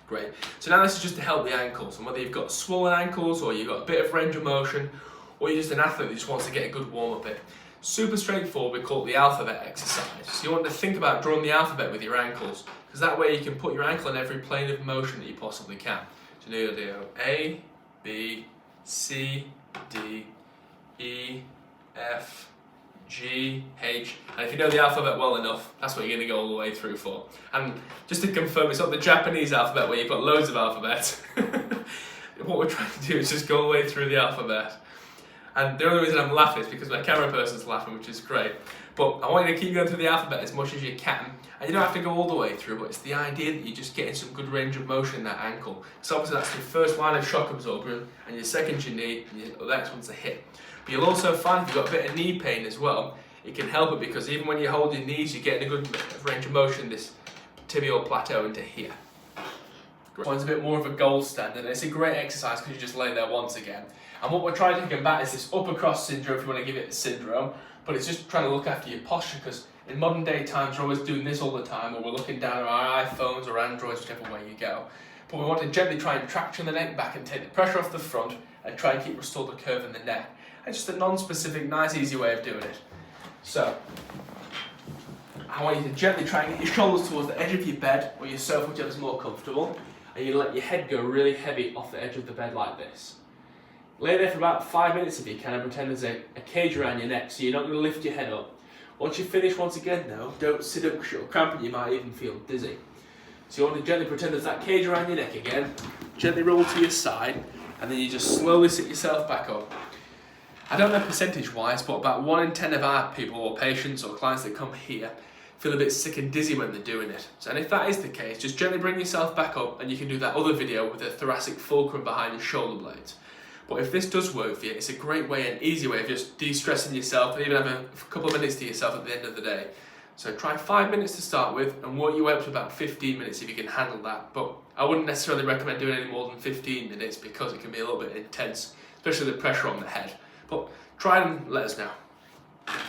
Great. So now this is just to help the ankles, and whether you've got swollen ankles or you've got a bit of range of motion, or you're just an athlete that just wants to get a good warm up in. Super straightforward, we call it the alphabet exercise. So you want to think about drawing the alphabet with your ankles, because that way you can put your ankle in every plane of motion that you possibly can. So you'll do A, B, C, D, E, F, G, H, and if you know the alphabet well enough, that's what you're going to go all the way through for. And just to confirm, it's not the Japanese alphabet where you've got loads of alphabet. What we're trying to do is just go all the way through the alphabet. And the only reason I'm laughing is because my camera person's laughing, which is great. But I want you to keep going through the alphabet as much as you can. And you don't have to go all the way through, but it's the idea that you're just getting some good range of motion in that ankle. So obviously that's your first line of shock absorber, and your second's your knee, and your next one's the hip. But you'll also find if you've got a bit of knee pain as well, it can help it, because even when you hold your knees, you're getting a good range of motion, this tibial plateau into here. One's a bit more of a gold standard, and it's a great exercise because you just lay there once again. And what we're trying to combat is this upper cross syndrome, if you want to give it a syndrome, but it's just trying to look after your posture, because in modern day times we're always doing this all the time, or we're looking down at our iPhones or Androids, whichever way you go. But we want to gently try and traction the neck back and take the pressure off the front and try and restore the curve in the neck. It's just a non-specific, nice, easy way of doing it. So, I want you to gently try and get your shoulders towards the edge of your bed or your sofa, whichever's more comfortable, and you let your head go really heavy off the edge of the bed like this. Lay there for about 5 minutes if you can, and pretend there's a cage around your neck, so you're not going to lift your head up. Once you finish, once again though, don't sit up because you'll cramp and you might even feel dizzy. So you want to gently pretend there's that cage around your neck again, gently roll to your side, and then you just slowly sit yourself back up. I don't know percentage wise, but about 1 in 10 of our people or patients or clients that come here feel a bit sick and dizzy when they're doing it. So, and if that is the case, just gently bring yourself back up, and you can do that other video with the thoracic fulcrum behind your shoulder blades. But if this does work for you, it's a great way, an easy way of just de-stressing yourself, and even having a couple of minutes to yourself at the end of the day. So try 5 minutes to start with, and work your way up to about 15 minutes if you can handle that. But I wouldn't necessarily recommend doing any more than 15 minutes because it can be a little bit intense, especially the pressure on the head. But try and let us know.